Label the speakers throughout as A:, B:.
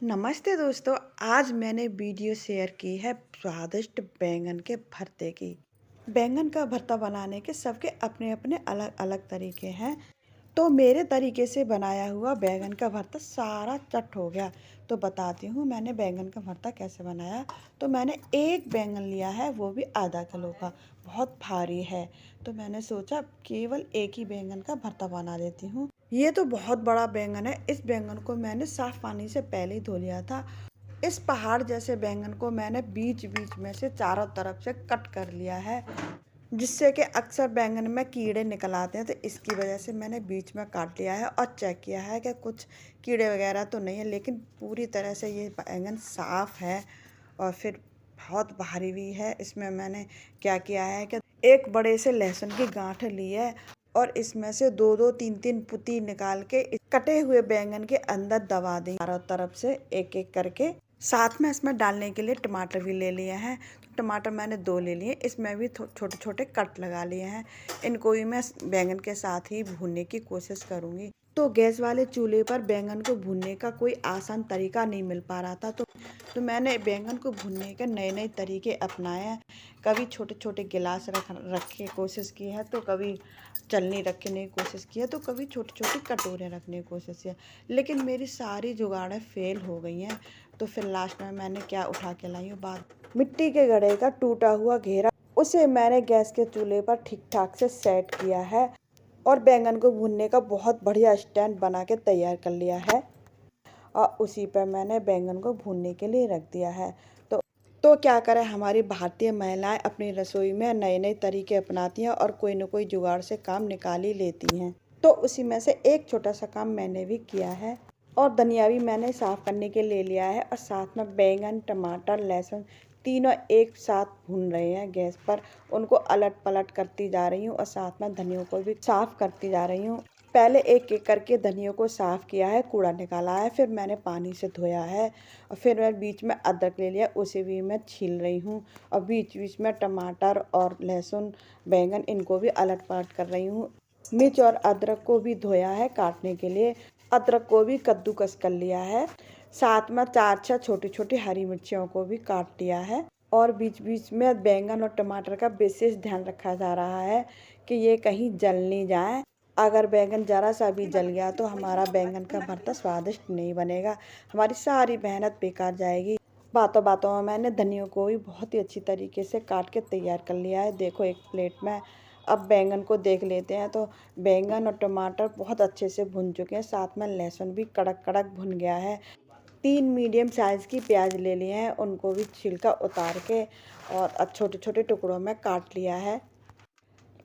A: नमस्ते दोस्तों। आज मैंने वीडियो शेयर की है स्वादिष्ट बैंगन के भरते की। बैंगन का भरता बनाने के सबके अपने अपने अलग अलग तरीके हैं। तो मेरे तरीके से बनाया हुआ बैंगन का भरता सारा चट हो गया। तो बताती हूँ मैंने बैंगन का भरता कैसे बनाया। तो मैंने एक बैंगन लिया है, वो भी आधा किलो का। बहुत भारी है, तो मैंने सोचा केवल एक ही बैंगन का भरता बना देती हूँ। ये तो बहुत बड़ा बैंगन है। इस बैंगन को मैंने साफ पानी से पहले ही धो लिया था। इस पहाड़ जैसे बैंगन को मैंने बीच बीच में से चारों तरफ से कट कर लिया है, जिससे कि अक्सर बैंगन में कीड़े निकल आते हैं। तो इसकी वजह से मैंने बीच में काट लिया है और चेक किया है कि कुछ कीड़े वगैरह तो नहीं है, लेकिन पूरी तरह से ये बैंगन साफ है। और फिर बहुत भारी भी है। इसमें मैंने क्या किया है कि एक बड़े से लहसुन की गांठ ली है और इसमें से दो दो तीन तीन पुती निकाल के इस कटे हुए बैंगन के अंदर दबा दी, चारों तरफ से एक एक करके। साथ में इसमें डालने के लिए टमाटर भी ले लिए हैं। तो टमाटर मैंने 2 ले लिए, इसमें भी छोटे छोटे कट लगा लिए हैं। इनको भी मैं बैंगन के साथ ही भूनने की कोशिश करूंगी। तो गैस वाले चूल्हे पर बैंगन को भूनने का कोई आसान तरीका नहीं मिल पा रहा था, तो मैंने बैंगन को भूनने के नए नए तरीके अपनाए हैं। कभी छोटे छोटे गिलास रख के कोशिश की है, तो कभी चलनी रखने की कोशिश की है, तो कभी छोटी छोटी कटोरे रखने की कोशिश की है। लेकिन मेरी सारी जुगाड़ें फेल हो गई हैं। तो फिर लास्ट में मैंने क्या उठा के लाई हूँ, बात मिट्टी के घड़े का टूटा हुआ घेरा, उसे मैंने गैस के चूल्हे पर ठीक ठाक से सेट किया है और बैंगन को भूनने का बहुत बढ़िया स्टैंड बना के तैयार कर लिया है। और उसी पर मैंने बैंगन को भूनने के लिए रख दिया है। तो क्या करें, हमारी भारतीय महिलाएं अपनी रसोई में नए नए तरीके अपनाती हैं और कोई न कोई जुगाड़ से काम निकाल ही लेती हैं। तो उसी में से एक छोटा सा काम मैंने भी किया है। और धनिया भी मैंने साफ करने के ले लिया है और साथ में बैंगन टमाटर लहसुन तीनों एक साथ भून रहे हैं गैस पर। उनको अलट पलट करती जा रही हूँ और साथ में धनिया को भी साफ करती जा रही हूँ। पहले एक एक करके धनिया को साफ किया है, कूड़ा निकाला है, फिर मैंने पानी से धोया है। और फिर मैं बीच में अदरक ले लिया, उसे भी मैं छील रही हूँ। और बीच बीच में टमाटर और लहसुन बैंगन इनको भी अलट पलट कर रही हूँ। मिर्च और अदरक को भी धोया है काटने के लिए। अदरक को भी कद्दूकस कर लिया है। साथ में 4-6 छोटी छोटी हरी मिर्चियों को भी काट लिया है। और बीच बीच में बैंगन और टमाटर का विशेष ध्यान रखा जा रहा है कि ये कहीं जल नहीं जाए। अगर बैंगन ज़रा सा भी जल गया तो हमारा बैंगन का भरता स्वादिष्ट नहीं बनेगा, हमारी सारी मेहनत बेकार जाएगी। बातों बातों में मैंने धनिया को भी बहुत ही अच्छी तरीके से काट के तैयार कर लिया है। देखो एक प्लेट में। अब बैंगन को देख लेते हैं। तो बैंगन और टमाटर बहुत अच्छे से भुन चुके हैं, साथ में लहसुन भी कड़क कड़क भुन गया है। 3 मीडियम साइज़ की प्याज ले लिए हैं, उनको भी छिलका उतार के और छोटे छोटे टुकड़ों में काट लिया है।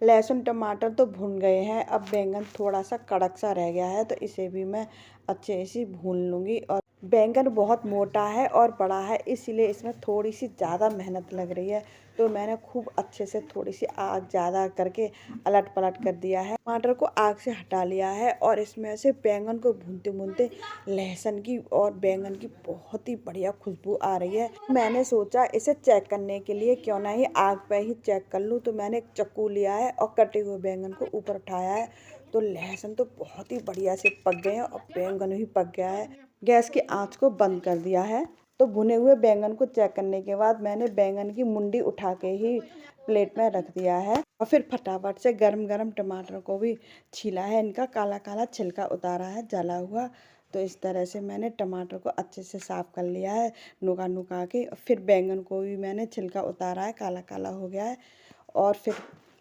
A: लहसुन टमाटर तो भुन गए हैं, अब बैंगन थोड़ा सा कड़क सा रह गया है, तो इसे भी मैं अच्छे से भून लूँगी। और बैंगन बहुत मोटा है और बड़ा है, इसीलिए इसमें थोड़ी सी ज़्यादा मेहनत लग रही है। तो मैंने खूब अच्छे से थोड़ी सी आग ज़्यादा करके अलट पलट कर दिया है। टमाटर को आग से हटा लिया है और इसमें से बैंगन को भूनते भूनते लहसुन की और बैंगन की बहुत ही बढ़िया खुशबू आ रही है। मैंने सोचा इसे चेक करने के लिए क्यों ना ही आग पे ही चेक कर लूँ। तो मैंने एक चाकू लिया है और कटे हुए बैंगन को ऊपर उठाया है। तो लहसुन तो बहुत ही बढ़िया से पक गए हैं और बैंगन भी पक गया है। गैस की आंच को बंद कर दिया है। तो भुने हुए बैंगन को चेक करने के बाद मैंने बैंगन की मुंडी उठा के ही प्लेट में रख दिया है और फिर फटाफट से गरम गरम टमाटर को भी छीला है, इनका काला काला छिलका उतारा है जला हुआ। तो इस तरह से मैंने टमाटर को अच्छे से साफ कर लिया है नुका नुका के। फिर बैंगन को भी मैंने छिलका उतारा है, काला काला हो गया है। और फिर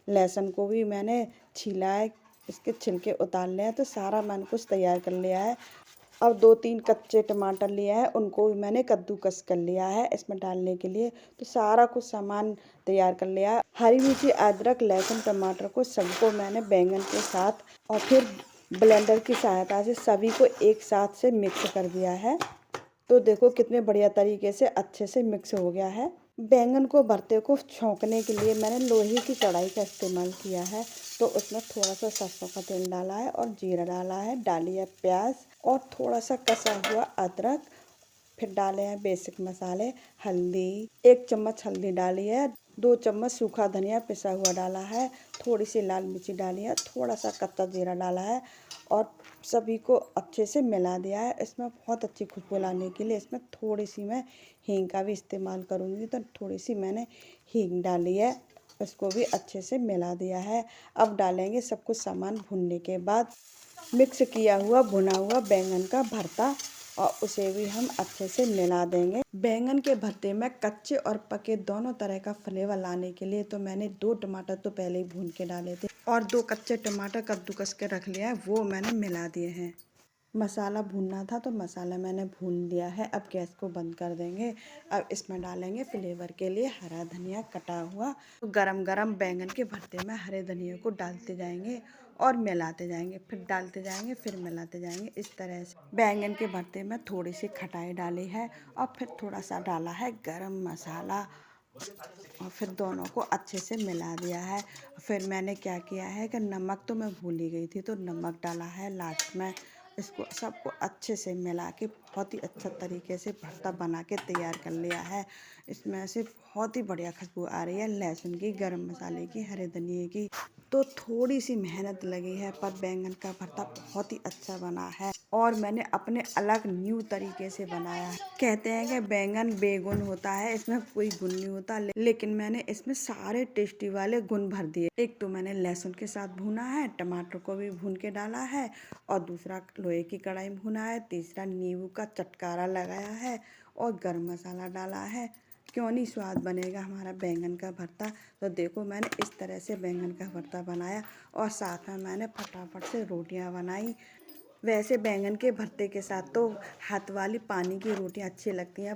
A: लहसुन को भी मैंने छीला है, इसके छिलके उतार लिए हैं। तो सारा मैंने कुछ तैयार कर लिया है। अब 2-3 कच्चे टमाटर लिए हैं, उनको भी मैंने कद्दूकस कर लिया है इसमें डालने के लिए। तो सारा कुछ सामान तैयार कर लिया है। हरी मिर्ची अदरक लहसुन टमाटर को सबको मैंने बैंगन के साथ और फिर ब्लेंडर की सहायता से सभी को एक साथ से मिक्स कर दिया है। तो देखो कितने बढ़िया तरीके से अच्छे से मिक्स हो गया है। बैंगन को भरते को छौंकने के लिए मैंने लोहे की कढ़ाई का इस्तेमाल किया है। तो उसमें थोड़ा सा सरसों का तेल डाला है और जीरा डाला है, डाली है प्याज और थोड़ा सा कसा हुआ अदरक। फिर डाले हैं बेसिक मसाले, हल्दी 1 चम्मच हल्दी डाली है, 2 चम्मच सूखा धनिया पिसा हुआ डाला है, थोड़ी सी लाल मिर्ची डाली है, थोड़ा सा कच्चा जीरा डाला है और सभी को अच्छे से मिला दिया है। इसमें बहुत अच्छी खुशबू लाने के लिए इसमें थोड़ी सी मैं हींग का भी इस्तेमाल करूँगी, तो थोड़ी सी मैंने हींग डाली है। इसको भी अच्छे से मिला दिया है। अब डालेंगे सब कुछ सामान भुनने के बाद मिक्स किया हुआ भुना हुआ बैंगन का भरता और उसे भी हम अच्छे से मिला देंगे। बैंगन के भरते में कच्चे और पके दोनों तरह का फ्लेवर लाने के लिए तो मैंने 2 टमाटर तो पहले ही भून के डाले थे और 2 कच्चे टमाटर कद्दूकस के रख लिया है, वो मैंने मिला दिए हैं। मसाला भूनना था तो मसाला मैंने भून लिया है। अब गैस को बंद कर देंगे। अब इसमें डालेंगे फ्लेवर के लिए हरा धनिया कटा हुआ। तो गरम गरम बैंगन के भरते में हरे धनिया को डालते जाएंगे और मिलाते जाएंगे, फिर डालते जाएंगे, फिर मिलाते जाएंगे। इस तरह से बैंगन के भरते में थोड़ी सी खटाई डाली है और फिर थोड़ा सा डाला है गरम मसाला और फिर दोनों को अच्छे से मिला दिया है। फिर मैंने क्या किया है कि नमक तो मैं भूल ही गई थी, तो नमक डाला है लास्ट में। इसको सबको अच्छे से मिला के बहुत ही अच्छा तरीके से भरता बना के तैयार कर लिया है। इसमें से बहुत ही बढ़िया खुशबू आ रही है लहसुन की, गरम मसाले की, हरे धनिए की। तो थोड़ी सी मेहनत लगी है पर बैंगन का भरता बहुत ही अच्छा बना है और मैंने अपने अलग न्यू तरीके से बनाया है। कहते हैं कि बैंगन बेगुन होता है, इसमें कोई गुण नहीं होता, लेकिन मैंने इसमें सारे टेस्टी वाले गुण भर दिए। एक तो मैंने लहसुन के साथ भुना है, टमाटर को भी भून के डाला है और दूसरा लोहे की कढ़ाई में भुना है, तीसरा नींबू का चटकारा लगाया है और गरम मसाला डाला है। क्यों नहीं स्वाद बनेगा हमारा बैंगन का भरता। तो देखो मैंने इस तरह से बैंगन का भरता बनाया और साथ में मैंने फटाफट से रोटियां बनाई। वैसे बैंगन के भरते के साथ तो हाथ वाली पानी की रोटियां अच्छी लगती हैं,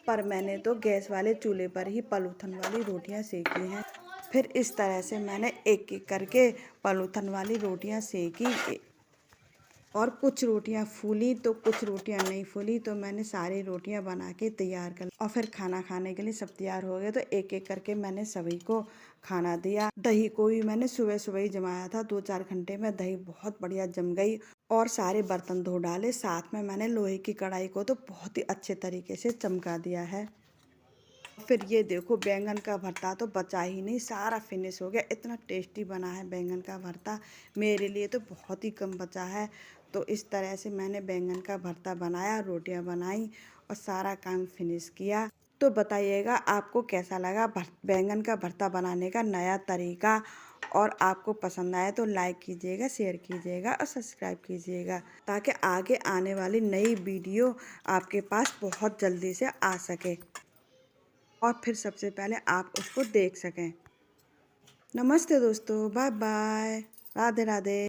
A: पर मैंने तो गैस वाले चूल्हे पर ही पलूथन वाली रोटियां सेकी हैं। फिर इस तरह से मैंने एक एक करके पलूथन वाली रोटियां सेकी और कुछ रोटियां फूली तो कुछ रोटियां नहीं फूली, तो मैंने सारी रोटियां बना के तैयार कर और फिर खाना खाने के लिए सब तैयार हो गए। तो एक एक करके मैंने सभी को खाना दिया। दही को भी मैंने सुबह सुबह ही जमाया था, 2-4 घंटे में दही बहुत बढ़िया जम गई और सारे बर्तन धो डाले। साथ में मैंने लोहे की कढ़ाई को तो बहुत ही अच्छे तरीके से चमका दिया है। फिर ये देखो बैंगन का भरता तो बचा ही नहीं, सारा फिनिश हो गया। इतना टेस्टी बना है बैंगन का भरता, मेरे लिए तो बहुत ही कम बचा है। तो इस तरह से मैंने बैंगन का भरता बनाया, रोटियां बनाई और सारा काम फिनिश किया। तो बताइएगा आपको कैसा लगा बैंगन का भरता बनाने का नया तरीका। और आपको पसंद आए तो लाइक कीजिएगा, शेयर कीजिएगा और सब्सक्राइब कीजिएगा, ताकि आगे आने वाली नई वीडियो आपके पास बहुत जल्दी से आ सके और फिर सबसे पहले आप उसको देख सकें। नमस्ते दोस्तों, बाय बाय, राधे राधे।